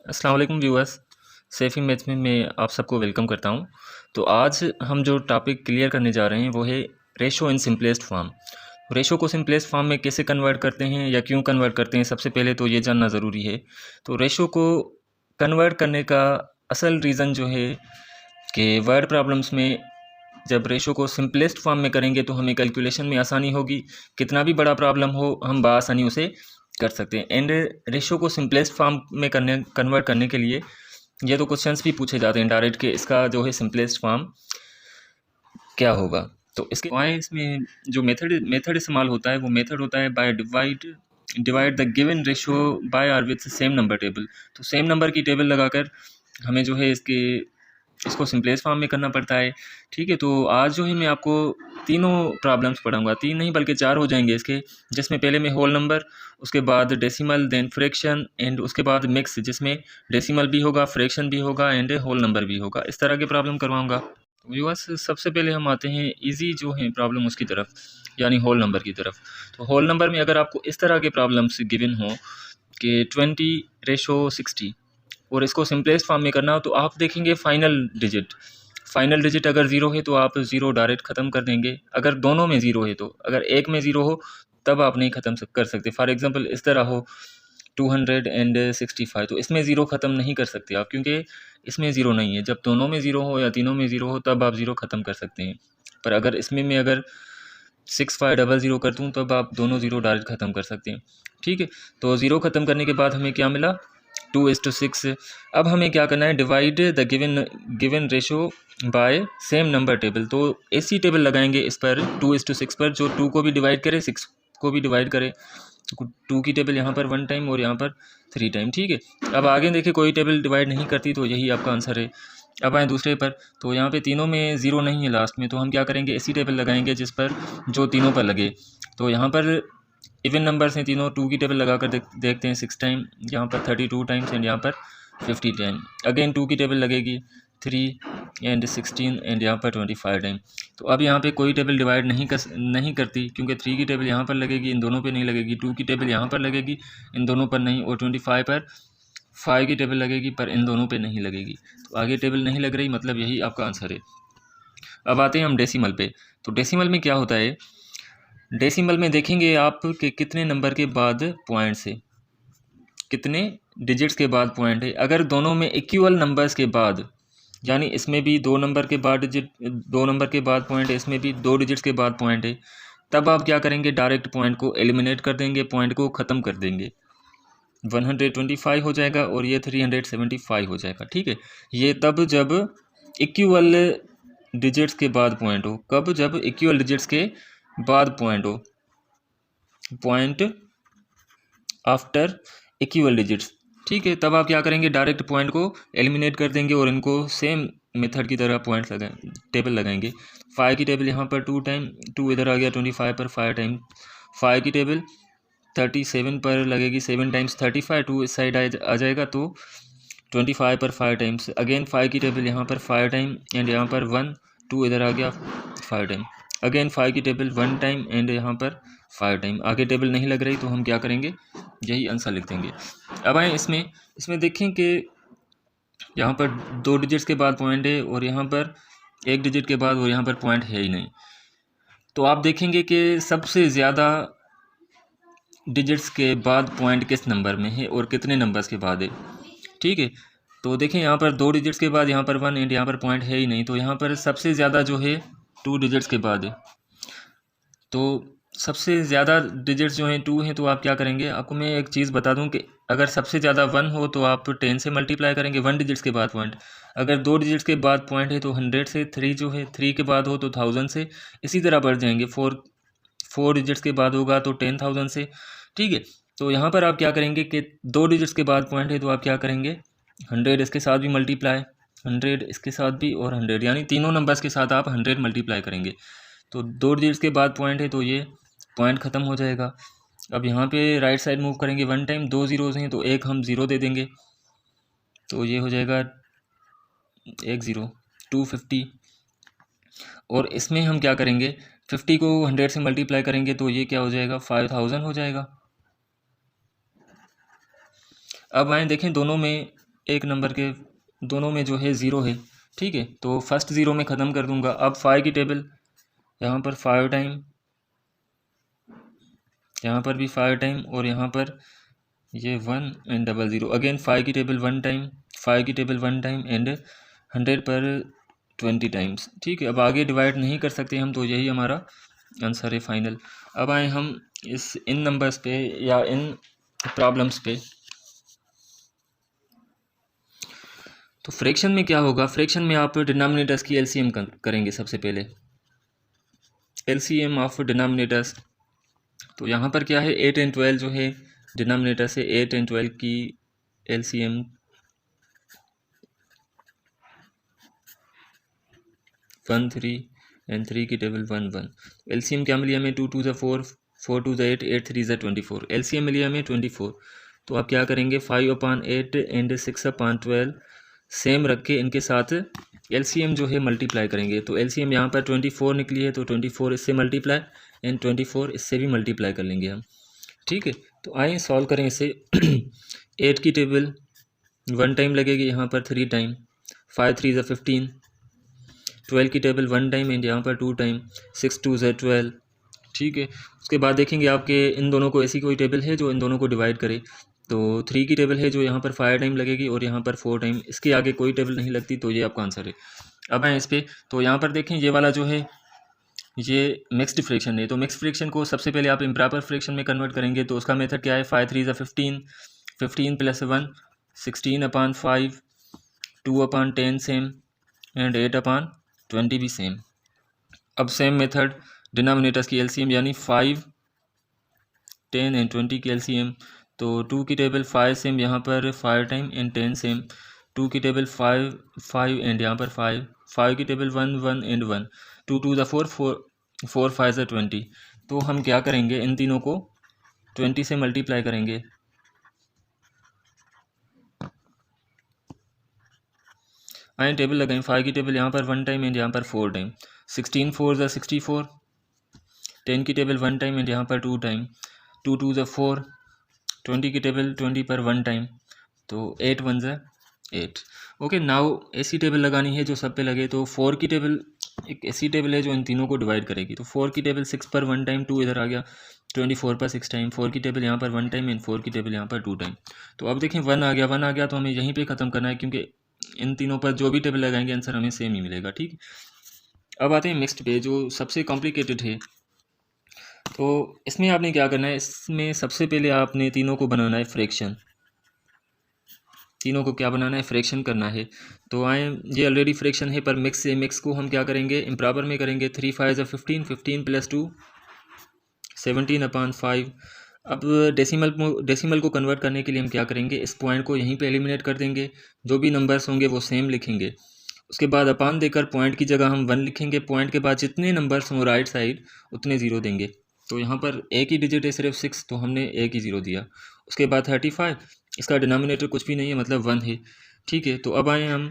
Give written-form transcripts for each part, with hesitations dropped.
अस्सलाम वालेकुम viewers. Saifee maths में मैं आप सबको वेलकम करता हूं। तो आज हम जो टॉपिक क्लियर करने जा रहे हैं वो है ratio in simplest form. Ratio को सिंपलेस्ट फॉर्म में कैसे कन्वर्ट करते हैं या क्यों कन्वर्ट करते हैं, सबसे पहले तो ये जानना ज़रूरी है। तो रेशो को कन्वर्ट करने का असल रीज़न जो है कि वर्ड प्रॉब्लम्स में जब रेशो को सिंपलेस्ट फॉर्म में करेंगे तो हमें कैलकुलेशन में आसानी होगी। कितना भी बड़ा प्रॉब्लम हो हम बआसानी उसे कर सकते हैं। एंड रेशो को सिंपलेस्ट फॉर्म में कन्वर्ट करने के लिए ये तो क्वेश्चंस भी पूछे जाते हैं डायरेक्ट कि इसका जो है सिंपलेस्ट फॉर्म क्या होगा। तो इसके वाई इसमें जो मेथड इस्तेमाल होता है वो मेथड होता है by divide the given ratio by और विथ सेम नंबर टेबल। तो सेम नंबर की टेबल लगाकर हमें जो है इसको सिंपलेस्ट फॉर्म में करना पड़ता है। ठीक है, तो आज जो है मैं आपको तीनों प्रॉब्लम्स पढ़ाऊंगा, तीन नहीं बल्कि चार हो जाएंगे इसके, जिसमें पहले में होल नंबर, उसके बाद डेसिमल, देन फ्रैक्शन एंड उसके बाद मिक्स, जिसमें डेसिमल भी होगा, फ्रैक्शन भी होगा एंड होल नंबर भी होगा। इस तरह के प्रॉब्लम करवाऊंगा। व्यूअर्स, सबसे पहले हम आते हैं इजी जो है प्रॉब्लम उसकी तरफ, यानी होल नंबर की तरफ। तो होल नंबर में अगर आपको इस तरह के प्रॉब्लम्स गिवन हो कि 20:60 और इसको सिंपलेस्ट फॉर्म में करना हो, तो आप देखेंगे फाइनल डिजिट अगर ज़ीरो है तो आप ज़ीरो डायरेक्ट ख़त्म कर देंगे। अगर दोनों में ज़ीरो है तो, अगर एक में ज़ीरो हो तब आप नहीं ख़त्म कर सकते। फॉर एग्जांपल इस तरह हो 265, तो इसमें ज़ीरो ख़त्म नहीं कर सकते आप, क्योंकि इसमें ज़ीरो नहीं है। जब दोनों में ज़ीरो हो या तीनों में ज़ीरो हो तब आप ज़ीरो ख़त्म कर सकते हैं। पर अगर इसमें अगर 6500 कर दूँ तब आप दोनों ज़ीरो डायरेक्ट ख़त्म कर सकते हैं। ठीक है, तो ज़ीरो ख़त्म करने के बाद हमें क्या मिला, 2:6। अब हमें क्या करना है, divide the given ratio by same number table. तो ऐसी टेबल लगाएंगे इस पर 2:6 पर, जो 2 को भी डिवाइड करे, 6 को भी डिवाइड करे। तो 2 की टेबल यहाँ पर 1 टाइम और यहाँ पर 3 टाइम। ठीक है, अब आगे देखिए कोई टेबल डिवाइड नहीं करती, तो यही आपका आंसर है। अब आए दूसरे पर, तो यहाँ पे तीनों में ज़ीरो नहीं है लास्ट में, तो हम क्या करेंगे, ऐसी टेबल लगाएंगे जिस पर जो तीनों पर लगे। तो यहाँ पर इवन नंबर्स हैं तीनों, 2 की टेबल लगाकर देखते हैं 6 टाइम, यहाँ पर 32 टाइम्स एंड यहाँ पर 50 टाइम। अगेन 2 की टेबल लगेगी 3 एंड 16 एंड यहाँ पर 25 टाइम। तो अब यहाँ पे कोई टेबल डिवाइड नहीं करती, क्योंकि 3 की टेबल यहाँ पर लगेगी, इन दोनों पे नहीं लगेगी। 2 की टेबल यहाँ पर लगेगी, इन दोनों पर नहीं। और 25 पर 5 की टेबल लगेगी, पर इन दोनों पे नहीं लगेगी। तो आगे टेबल नहीं लग रही, मतलब यही आपका आंसर है। अब आते हैं हम डेसिमल पे। तो डेसिमल में क्या होता है, डेसिमल में देखेंगे आप कि कितने नंबर के बाद पॉइंट है, कितने डिजिट्स के बाद पॉइंट है। अगर दोनों में इक्वल नंबर्स के बाद, यानी इसमें भी 2 नंबर के बाद 2 नंबर के बाद पॉइंट है, इसमें भी 2 डिजिट्स के बाद पॉइंट है, तब आप क्या करेंगे, डायरेक्ट पॉइंट को एलिमिनेट कर देंगे, पॉइंट को ख़त्म कर देंगे। 125 हो जाएगा और ये 375 हो जाएगा। ठीक है, ये तब जब इक्वल डिजिट्स के बाद पॉइंट हो। कब, जब इक्वल डिजिट्स के बाद पॉइंट हो, पॉइंट आफ्टर इक्वल डिजिट्स। ठीक है, तब आप क्या करेंगे, डायरेक्ट पॉइंट को एलिमिनेट कर देंगे और इनको सेम मेथड की तरह पॉइंट्स टेबल लगाएंगे। 5 की टेबल यहाँ पर 2 टाइम, 2 इधर आ गया, 25 पर 5 टाइम। 5 की टेबल 37 पर लगेगी 7 टाइम्स, 35 2 इस साइड आ जाएगा, तो 25 पर 5 टाइम्स। अगेन 5 की टेबल यहाँ पर 5 टाइम एंड यहाँ पर 1, 2 इधर आ गया 5 टाइम। अगेन 5 की टेबल 1 टाइम एंड यहाँ पर 5 टाइम। आगे टेबल नहीं लग रही, तो हम क्या करेंगे, यही आंसर लिख देंगे। अब आए इसमें देखें कि यहाँ पर 2 डिजिट्स के बाद पॉइंट है और यहाँ पर 1 डिजिट के बाद, और यहाँ पर पॉइंट है ही नहीं। तो आप देखेंगे कि सबसे ज़्यादा डिजिट्स के बाद पॉइंट किस नंबर में है और कितने नंबर्स के बाद है। ठीक है, तो देखें यहाँ पर 2 डिजिट्स के बाद यहाँ पर 1 एंड यहाँ पर पॉइंट है ही नहीं, तो यहाँ पर सबसे ज़्यादा जो है 2 डिजिट्स के बाद है। तो सबसे ज़्यादा डिजिट्स जो हैं 2 हैं, तो आप क्या करेंगे, आपको मैं एक चीज़ बता दूं कि अगर सबसे ज़्यादा 1 हो तो आप 10 से मल्टीप्लाई करेंगे, 1 डिजिट्स के बाद पॉइंट। अगर 2 डिजिट्स के बाद पॉइंट है तो 100 से, 3 जो है 3 के बाद हो तो 1000 से, इसी तरह बढ़ जाएंगे। 4 डिजिट्स के बाद होगा तो 10,000 से। ठीक है, तो यहाँ पर आप क्या करेंगे कि 2 डिजिट्स के बाद पॉइंट है तो आप क्या करेंगे, 100 इसके साथ भी मल्टीप्लाई, 100 इसके साथ भी और 100, यानी तीनों नंबर्स के साथ आप 100 मल्टीप्लाई करेंगे। तो 2 डिजिट्स के बाद पॉइंट है तो ये पॉइंट ख़त्म हो जाएगा। अब यहाँ पे राइट साइड मूव करेंगे 1 टाइम, 2 ज़ीरोज़ हैं तो एक हम ज़ीरो दे देंगे, तो ये हो जाएगा 1 ज़ीरो, 250। और इसमें हम क्या करेंगे, 50 को 100 से मल्टीप्लाई करेंगे तो ये क्या हो जाएगा, 5000 हो जाएगा। अब आए देखें दोनों में एक नंबर के दोनों में जो है ज़ीरो है, ठीक है। तो फर्स्ट ज़ीरो में ख़त्म कर दूंगा। अब 5 की टेबल यहाँ पर 5 टाइम, यहाँ पर भी 5 टाइम, और यहाँ पर ये 1 एंड 00 अगेन 5 की टेबल 1 टाइम, 5 की टेबल 1 टाइम एंड 100 पर 20 टाइम्स, ठीक है। अब आगे डिवाइड नहीं कर सकते हम, तो यही हमारा आंसर है फाइनल। अब आए हम इन नंबर्स पे या इन प्रॉब्लम्स पे। तो फ्रैक्शन में क्या होगा, फ्रैक्शन में आप डिनोमिनेटर्स की एलसीएम करेंगे सबसे पहले, एलसीएम ऑफ डिनोमिनेटर्स। तो यहाँ पर क्या है, 8 एंड 12 जो है डिनोमिनेटर से, 8 एंड 12 की एलसीएम 1 3 एंड 3 की टेबल 1 1। एलसीएम क्या मिली हमें, 2 2 ज़ा 4, 4 2 ज़ा 8, 8 3 ज़ा 24। एलसीएम मिली हमें 24। तो आप क्या करेंगे, 5/8 एंड 6/12 सेम रख के इनके साथ एलसीएम जो है मल्टीप्लाई करेंगे। तो एलसीएम यहाँ पर 24 निकली है, तो 24 इससे मल्टीप्लाई एंड 24 इससे भी मल्टीप्लाई कर लेंगे हम, ठीक है। तो आइए सॉल्व करें इसे। 8 की टेबल 1 टाइम लगेगी, यहाँ पर 3 टाइम, 5 3 ज़ा 15। 12 की टेबल 1 टाइम एंड यहाँ पर 2 टाइम, 6 2 ज़ा 12, ठीक है। उसके बाद देखेंगे आपके इन दोनों को ऐसी कोई टेबल है जो इन दोनों को डिवाइड करे। तो 3 की टेबल है जो यहाँ पर 5 टाइम लगेगी और यहाँ पर 4 टाइम, इसके आगे कोई टेबल नहीं लगती, तो ये आपका आंसर है। अब आए इस पर, तो यहाँ पर देखें ये वाला जो है ये मिक्स्ड फ्रैक्शन है। तो मिक्स फ्रैक्शन को सबसे पहले आप इम्प्रॉपर फ्रैक्शन में कन्वर्ट करेंगे। तो उसका मेथड क्या है, 5 3 ज़ा 15, 15 + 1 16/5, 2/10 सेम एंड 8/20 भी सेम। अब सेम मेथड डिनोमिनेटर्स की एलसीएम यानी 5 10 एंड 20 की एलसीएम। तो 2 की टेबल 5 सेम, यहाँ पर 5 टाइम एंड 10 सेम, 2 की टेबल 5 5 एंड यहाँ पर 5, 5 की टेबल 1 1 एंड 1, 2 2 ज़ा 4, 4 5 ज़ा 20। तो हम क्या करेंगे, इन तीनों को 20 से मल्टीप्लाई करेंगे। आए टेबल लगाएं, 5 की टेबल यहाँ पर 1 टाइम एंड यहाँ पर 4 टाइम, 16 4 ज़ा 64। 10 की टेबल 1 टाइम एंड यहाँ पर 2 टाइम, 2 2 ज़ा 4। 20 की टेबल 20 पर 1 टाइम, तो 8 1 ज़ा 8। ओके, नाउ ऐसी टेबल लगानी है जो सब पे लगे। तो 4 की टेबल एक ऐसी टेबल है जो इन तीनों को डिवाइड करेगी। तो 4 की टेबल 6 पर 1 टाइम, 2 इधर आ गया, 24 पर 6 टाइम, 4 की टेबल यहाँ पर 1 टाइम एंड 4 की टेबल यहाँ पर 2 टाइम। तो अब देखें 1 आ गया, 1 आ गया, तो हमें यहीं पे ख़त्म करना है, क्योंकि इन तीनों पर जो भी टेबल लगाएंगे आंसर हमें सेम ही मिलेगा, ठीक। अब आते हैं मिक्स्ड पे, जो सबसे कॉम्प्लिकेटेड है। तो इसमें आपने क्या करना है, इसमें सबसे पहले आपने तीनों को बनाना है फ्रैक्शन। तीनों को क्या बनाना है, फ्रैक्शन करना है। तो आए, ये ऑलरेडी फ्रैक्शन है, पर मिक्स से मिक्स को हम क्या करेंगे, इम्प्रॉपर में करेंगे। 3 5 ज़ा 15, 15 + 2 17/5। अब डेसिमल को कन्वर्ट करने के लिए हम क्या करेंगे, इस पॉइंट को यहीं पे एलिमिनेट कर देंगे, जो भी नंबर्स होंगे वो सेम लिखेंगे। उसके बाद अपान देकर पॉइंट की जगह हम 1 लिखेंगे, पॉइंट के बाद जितने नंबर्स हों राइट साइड उतने ज़ीरो देंगे। तो यहाँ पर एक ही डिजिट है सिर्फ 6, तो हमने एक ही ज़ीरो दिया। उसके बाद 35, इसका डिनोमिनेटर कुछ भी नहीं है, मतलब 1 है, ठीक है। तो अब आए हम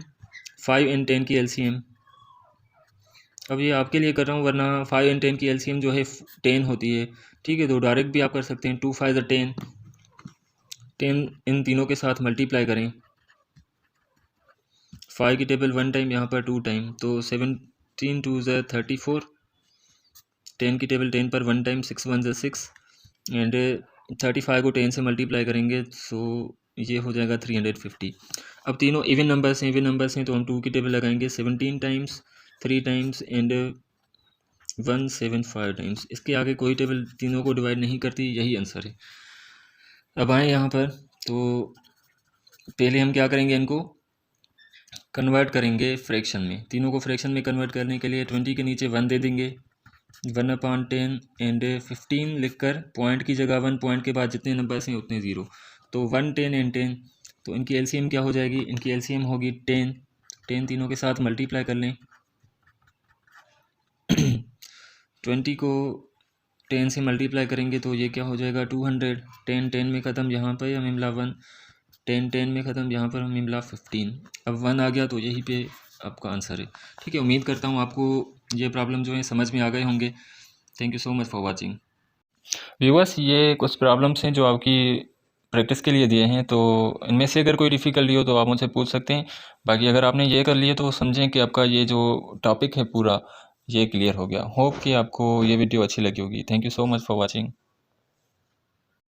5 एंड 10 की एलसीएम। अब ये आपके लिए कर रहा हूँ, वरना 5 एंड 10 की एलसीएम जो है 10 होती है, ठीक है। तो डायरेक्ट भी आप कर सकते हैं, 2 5 ज़ा 10, 10 इन तीनों के साथ मल्टीप्लाई करें। 5 की टेबल 1 टाइम, यहाँ पर 2 टाइम, तो 17 2 ज़ा 34। 10 की टेबल 10 पर 1 टाइम, 6 1 ज़ा 6 एंड 35 को 10 से मल्टीप्लाई करेंगे, सो ये हो जाएगा 350। अब तीनों इवन नंबर्स हैं, तो हम 2 की टेबल लगाएंगे, 17 टाइम्स, 3 टाइम्स एंड 175 टाइम्स। इसके आगे कोई टेबल तीनों को डिवाइड नहीं करती, यही आंसर है। अब आए यहाँ पर, तो पहले हम क्या करेंगे, इनको कन्वर्ट करेंगे फ्रैक्शन में। तीनों को फ्रैक्शन में कन्वर्ट करने के लिए 20 के नीचे 1 दे देंगे, 1/10 एंड 15 लिखकर पॉइंट की जगह 1, पॉइंट के बाद जितने नंबर्स हैं उतने ज़ीरो। तो 1 10 एंड 10, तो इनकी एलसीएम क्या हो जाएगी, इनकी एलसीएम होगी 10। 10 तीनों के साथ मल्टीप्लाई कर लें। 20 को 10 से मल्टीप्लाई करेंगे तो ये क्या हो जाएगा, 200। 10 10 में ख़त्म, यहाँ पर हमें मिला 1, 10 10 में ख़त्म, यहाँ पर हमें मिला 15। अब 1 आ गया, तो यहीं पे आपका आंसर है, ठीक है। उम्मीद करता हूँ आपको ये प्रॉब्लम जो है समझ में आ गए होंगे। Thank you so much for watching viewers. ये कुछ प्रॉब्लम्स हैं जो आपकी प्रैक्टिस के लिए दिए हैं, तो इनमें से अगर कोई डिफ़िकल्टी हो तो आप मुझसे पूछ सकते हैं। बाकी अगर आपने ये कर लिया तो समझें कि आपका ये जो टॉपिक है पूरा ये क्लियर हो गया। होप कि आपको ये वीडियो अच्छी लगी होगी। Thank you so much for watching.